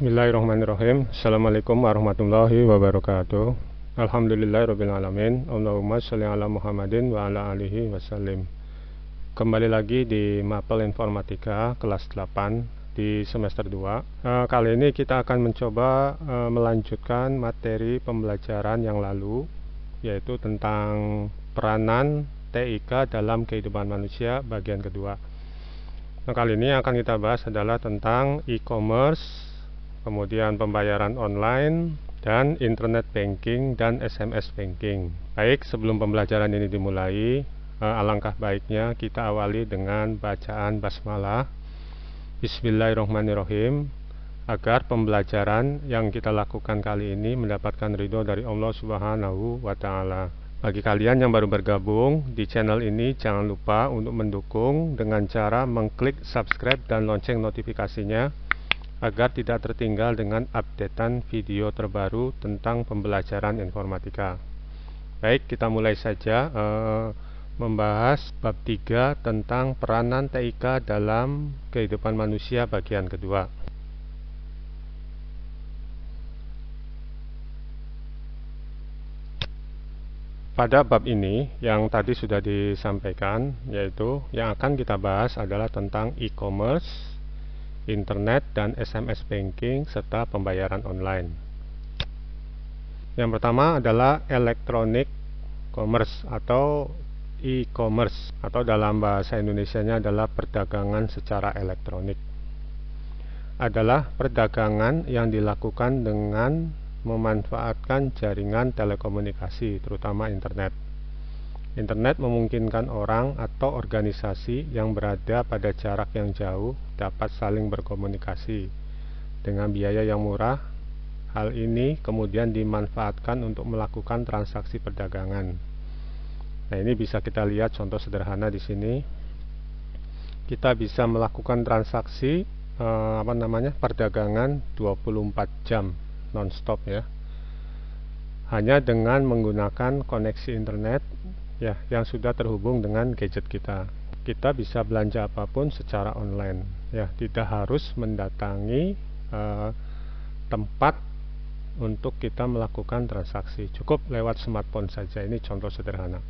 Bismillahirrahmanirrahim. Assalamualaikum warahmatullahi wabarakatuh. Alhamdulillahirrabbilalamin. Allahumma sholli ala Muhammadin wa ala alihi wasallim. Kembali lagi di Mapel Informatika kelas 8 di semester 2. Kali ini kita akan mencoba melanjutkan materi pembelajaran yang lalu, yaitu tentang peranan TIK dalam kehidupan manusia bagian kedua. Nah, kali ini akan kita bahas adalah tentang e-commerce, kemudian pembayaran online, dan internet banking dan SMS banking. Baik, sebelum pembelajaran ini dimulai, alangkah baiknya kita awali dengan bacaan basmalah. Bismillahirrahmanirrahim, agar pembelajaran yang kita lakukan kali ini mendapatkan ridho dari Allah Subhanahu wa Ta'ala. Bagi kalian yang baru bergabung di channel ini, jangan lupa untuk mendukung dengan cara mengklik subscribe dan lonceng notifikasinya agar tidak tertinggal dengan updatean video terbaru tentang pembelajaran informatika. Baik, kita mulai saja membahas bab 3 tentang peranan TIK dalam kehidupan manusia bagian kedua. Pada bab ini yang tadi sudah disampaikan, yaitu yang akan kita bahas adalah tentang e-commerce, internet dan SMS banking serta pembayaran online. Yang pertama adalah electronic commerce atau e-commerce, atau dalam bahasa Indonesianya adalah perdagangan secara elektronik. Adalah perdagangan yang dilakukan dengan memanfaatkan jaringan telekomunikasi, terutama internet. Internet memungkinkan orang atau organisasi yang berada pada jarak yang jauh dapat saling berkomunikasi dengan biaya yang murah. Hal ini kemudian dimanfaatkan untuk melakukan transaksi perdagangan. Nah, ini bisa kita lihat contoh sederhana di sini. Kita bisa melakukan transaksi perdagangan 24 jam non-stop ya. Hanya dengan menggunakan koneksi internet ya, yang sudah terhubung dengan gadget kita. Kita bisa belanja apapun secara online ya, tidak harus mendatangi tempat untuk kita melakukan transaksi. Cukup lewat smartphone saja. Ini contoh sederhana.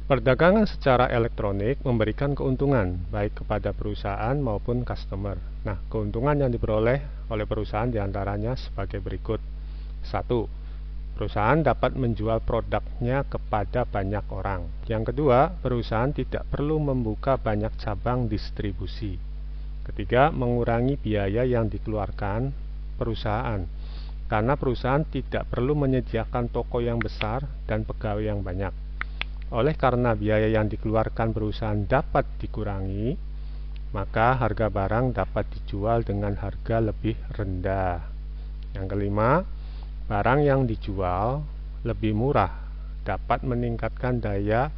Perdagangan secara elektronik memberikan keuntungan baik kepada perusahaan maupun customer. Nah, keuntungan yang diperoleh oleh perusahaan diantaranya sebagai berikut. 1. Perusahaan dapat menjual produknya kepada banyak orang. Yang kedua, perusahaan tidak perlu membuka banyak cabang distribusi. Ketiga, mengurangi biaya yang dikeluarkan perusahaan, karena perusahaan tidak perlu menyediakan toko yang besar dan pegawai yang banyak. Oleh karena biaya yang dikeluarkan perusahaan dapat dikurangi, maka harga barang dapat dijual dengan harga lebih rendah. Yang kelima, barang yang dijual lebih murah dapat meningkatkan daya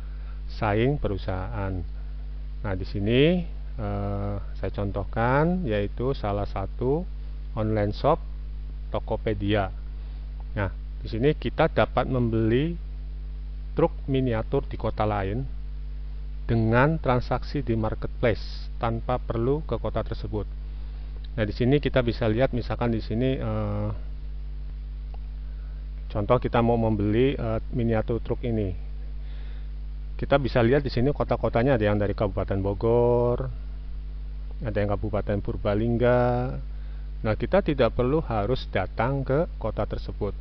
saing perusahaan. Nah, di sini saya contohkan, yaitu salah satu online shop Tokopedia. Nah, di sini kita dapat membeli truk miniatur di kota lain dengan transaksi di marketplace tanpa perlu ke kota tersebut. Nah, di sini kita bisa lihat, misalkan di sini contoh kita mau membeli miniatur truk ini. Kita bisa lihat di sini kota-kotanya, ada yang dari Kabupaten Bogor, ada yang Kabupaten Purbalingga. Nah, kita tidak perlu harus datang ke kota tersebut.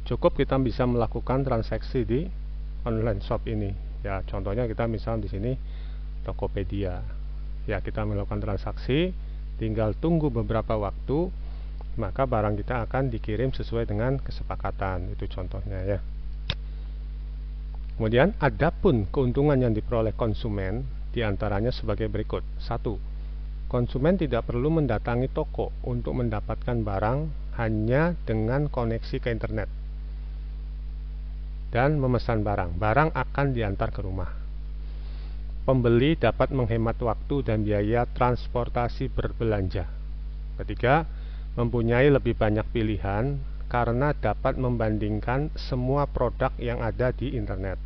Cukup kita bisa melakukan transaksi di online shop ini. Ya, contohnya kita misal di sini Tokopedia. Ya, kita melakukan transaksi, tinggal tunggu beberapa waktu, maka barang kita akan dikirim sesuai dengan kesepakatan. Itu contohnya ya. Kemudian adapun keuntungan yang diperoleh konsumen diantaranya sebagai berikut. 1. Konsumen tidak perlu mendatangi toko untuk mendapatkan barang hanya dengan koneksi ke internet dan memesan barang. Barang akan diantar ke rumah. Pembeli dapat menghemat waktu dan biaya transportasi berbelanja. Ketiga, mempunyai lebih banyak pilihan karena dapat membandingkan semua produk yang ada di internet.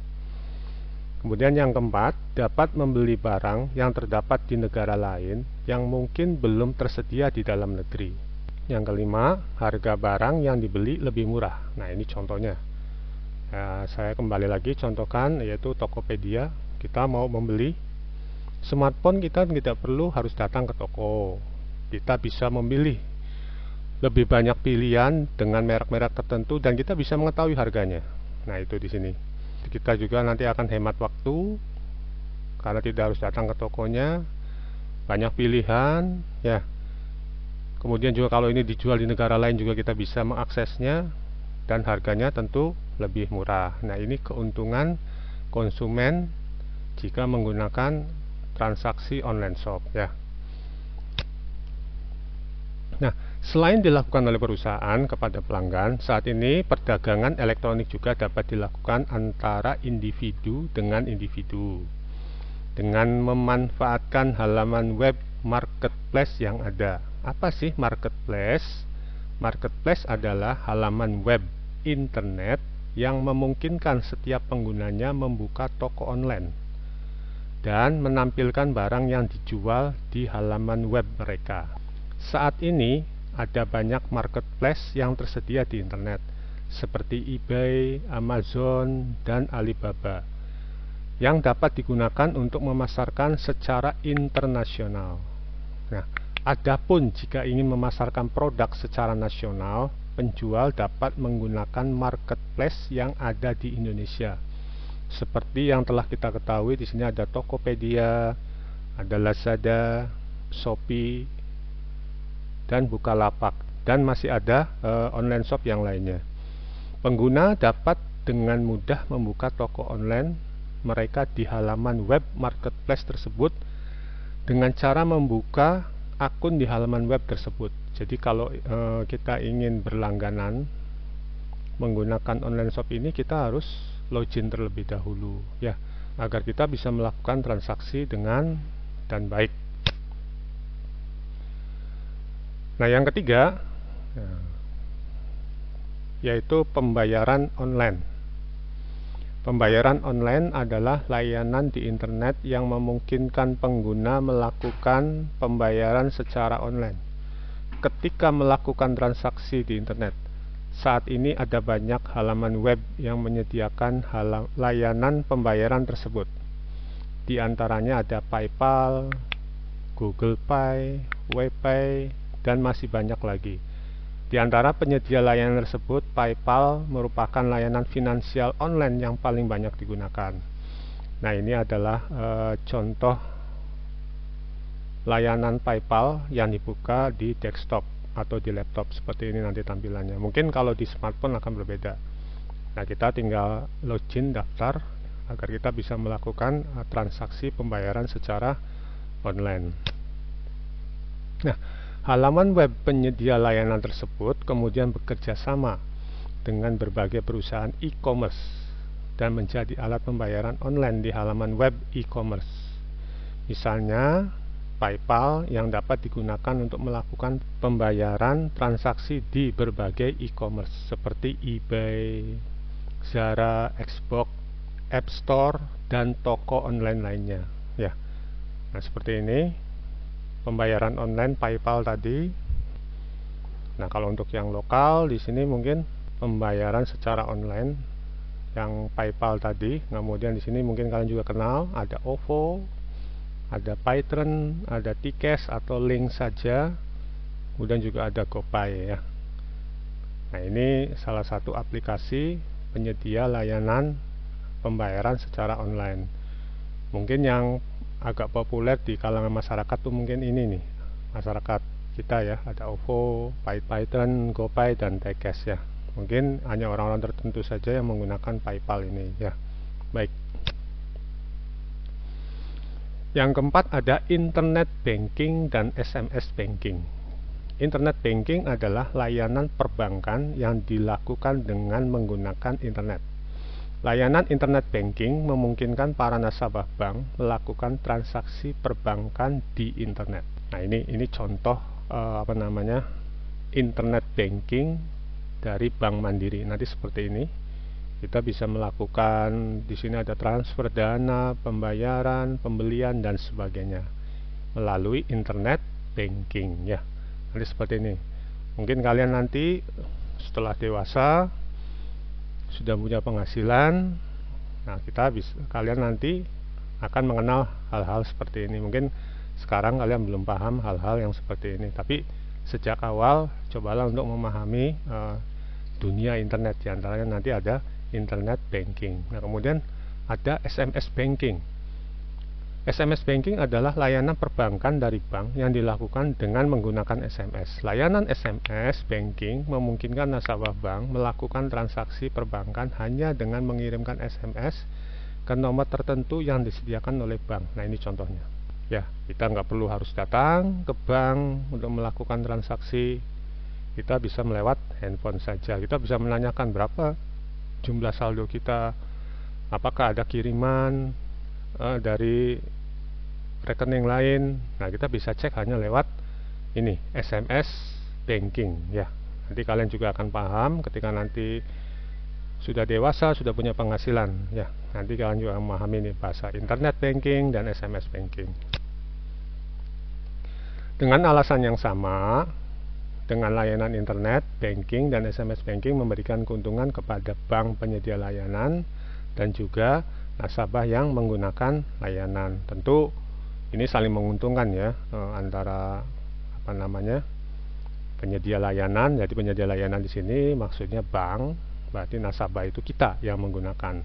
Kemudian yang keempat, dapat membeli barang yang terdapat di negara lain yang mungkin belum tersedia di dalam negeri. Yang kelima, harga barang yang dibeli lebih murah. Nah, ini contohnya. Saya kembali lagi contohkan, yaitu Tokopedia. Kita mau membeli smartphone, kita tidak perlu harus datang ke toko. Kita bisa memilih lebih banyak pilihan dengan merek-merek tertentu dan kita bisa mengetahui harganya. Nah, itu di sini. Kita juga nanti akan hemat waktu karena tidak harus datang ke tokonya, banyak pilihan ya. Kemudian juga kalau ini dijual di negara lain juga kita bisa mengaksesnya dan harganya tentu lebih murah. Nah, ini keuntungan konsumen jika menggunakan transaksi online shop ya. Nah, selain dilakukan oleh perusahaan kepada pelanggan, saat ini perdagangan elektronik juga dapat dilakukan antara individu dengan individu dengan memanfaatkan halaman web marketplace yang ada. Apa sih marketplace? Marketplace adalah halaman web internet yang memungkinkan setiap penggunanya membuka toko online dan menampilkan barang yang dijual di halaman web mereka. Saat ini ada banyak marketplace yang tersedia di internet seperti eBay, Amazon, dan Alibaba yang dapat digunakan untuk memasarkan secara internasional. Nah, adapun jika ingin memasarkan produk secara nasional, penjual dapat menggunakan marketplace yang ada di Indonesia. Seperti yang telah kita ketahui, di sini ada Tokopedia, ada Lazada, Shopee, dan Bukalapak, dan masih ada online shop yang lainnya. Pengguna dapat dengan mudah membuka toko online mereka di halaman web marketplace tersebut dengan cara membuka akun di halaman web tersebut. Jadi kalau kita ingin berlangganan menggunakan online shop ini, kita harus login terlebih dahulu ya, agar kita bisa melakukan transaksi dengan dan baik. Nah, yang ketiga yaitu pembayaran online. Pembayaran online adalah layanan di internet yang memungkinkan pengguna melakukan pembayaran secara online ketika melakukan transaksi di internet. Saat ini ada banyak halaman web yang menyediakan layanan pembayaran tersebut. Di antaranya ada PayPal, Google Pay, WePay, dan masih banyak lagi. Di antara penyedia layanan tersebut, PayPal merupakan layanan finansial online yang paling banyak digunakan. Nah, ini adalah contoh layanan PayPal yang dibuka di desktop atau di laptop. Seperti ini nanti tampilannya. Mungkin kalau di smartphone akan berbeda. Nah, kita tinggal login, daftar, agar kita bisa melakukan transaksi pembayaran secara online. Nah, halaman web penyedia layanan tersebut kemudian bekerja sama dengan berbagai perusahaan e-commerce dan menjadi alat pembayaran online di halaman web e-commerce. Misalnya, PayPal yang dapat digunakan untuk melakukan pembayaran transaksi di berbagai e-commerce seperti eBay, Zara, Xbox, App Store, dan toko online lainnya. Ya, nah seperti ini. Pembayaran online PayPal tadi. Nah, kalau untuk yang lokal di sini mungkin pembayaran secara online yang PayPal tadi. Kemudian di sini mungkin kalian juga kenal, ada OVO, ada Paytron, ada Tikes atau Link saja. Kemudian juga ada GoPay ya. Nah, ini salah satu aplikasi penyedia layanan pembayaran secara online. Mungkin yang agak populer di kalangan masyarakat tuh mungkin ini nih, masyarakat kita ya, ada OVO, Paytron, GoPay, dan Tikes ya. Mungkin hanya orang-orang tertentu saja yang menggunakan PayPal ini ya. Baik. Yang keempat ada internet banking dan SMS banking. Internet banking adalah layanan perbankan yang dilakukan dengan menggunakan internet. Layanan internet banking memungkinkan para nasabah bank melakukan transaksi perbankan di internet. Nah, ini contoh internet banking dari Bank Mandiri. Nanti seperti ini. Kita bisa melakukan, di sini ada transfer dana, pembayaran, pembelian dan sebagainya melalui internet banking ya. Nanti seperti ini. Mungkin kalian nanti setelah dewasa sudah punya penghasilan, nah kalian nanti akan mengenal hal-hal seperti ini. Mungkin sekarang kalian belum paham hal-hal yang seperti ini, tapi sejak awal cobalah untuk memahami dunia internet. Di antaranya nanti ada internet banking. Nah, kemudian ada SMS banking. SMS banking adalah layanan perbankan dari bank yang dilakukan dengan menggunakan SMS. Layanan SMS banking memungkinkan nasabah bank melakukan transaksi perbankan hanya dengan mengirimkan SMS ke nomor tertentu yang disediakan oleh bank. Nah, ini contohnya. Ya, kita nggak perlu harus datang ke bank untuk melakukan transaksi. Kita bisa melewat handphone saja. Kita bisa menanyakan berapa jumlah saldo kita, apakah ada kiriman dari rekening lain. Nah, kita bisa cek hanya lewat ini SMS banking ya. Nanti kalian juga akan paham ketika nanti sudah dewasa, sudah punya penghasilan ya. Nanti kalian juga memahami nih bahasa internet banking dan SMS banking. Dengan alasan yang sama, dengan layanan internet banking dan SMS banking memberikan keuntungan kepada bank penyedia layanan dan juga nasabah yang menggunakan layanan. Tentu ini saling menguntungkan ya, antara penyedia layanan. Jadi penyedia layanan di sini maksudnya bank, berarti nasabah itu kita yang menggunakan.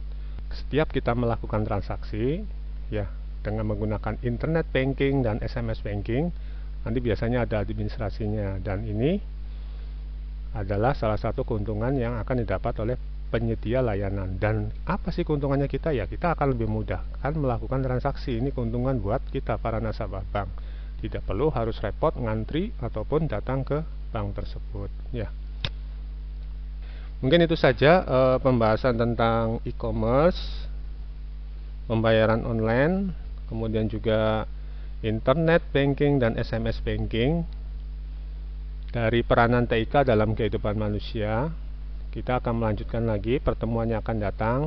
Setiap kita melakukan transaksi ya dengan menggunakan internet banking dan SMS banking, nanti biasanya ada administrasinya, dan ini adalah salah satu keuntungan yang akan didapat oleh penyedia layanan. Dan apa sih keuntungannya kita? Ya, kita akan lebih mudah kan melakukan transaksi. Ini keuntungan buat kita para nasabah bank. Tidak perlu harus repot ngantri ataupun datang ke bank tersebut ya. Mungkin itu saja pembahasan tentang e-commerce, pembayaran online, kemudian juga internet banking dan SMS banking dari peranan TIK dalam kehidupan manusia. Kita akan melanjutkan lagi, pertemuannya akan datang,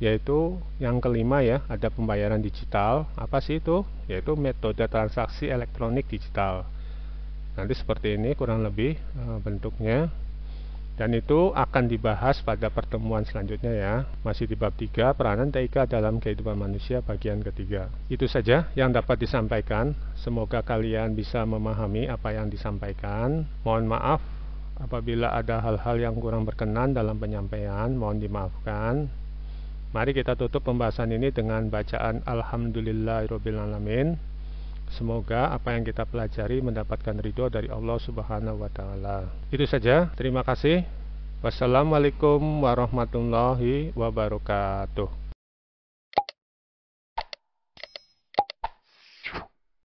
yaitu yang kelima ya, ada pembayaran digital. Apa sih itu? Yaitu metode transaksi elektronik digital. Nanti seperti ini kurang lebih bentuknya, dan itu akan dibahas pada pertemuan selanjutnya ya. Masih di bab 3, peranan TIK dalam kehidupan manusia bagian ketiga. Itu saja yang dapat disampaikan. Semoga kalian bisa memahami apa yang disampaikan. Mohon maaf apabila ada hal-hal yang kurang berkenan dalam penyampaian, mohon dimaafkan. Mari kita tutup pembahasan ini dengan bacaan Alhamdulillahirrabbilalamin. Semoga apa yang kita pelajari mendapatkan ridho dari Allah Subhanahu wa Ta'ala. Itu saja, terima kasih. Wassalamualaikum warahmatullahi wabarakatuh.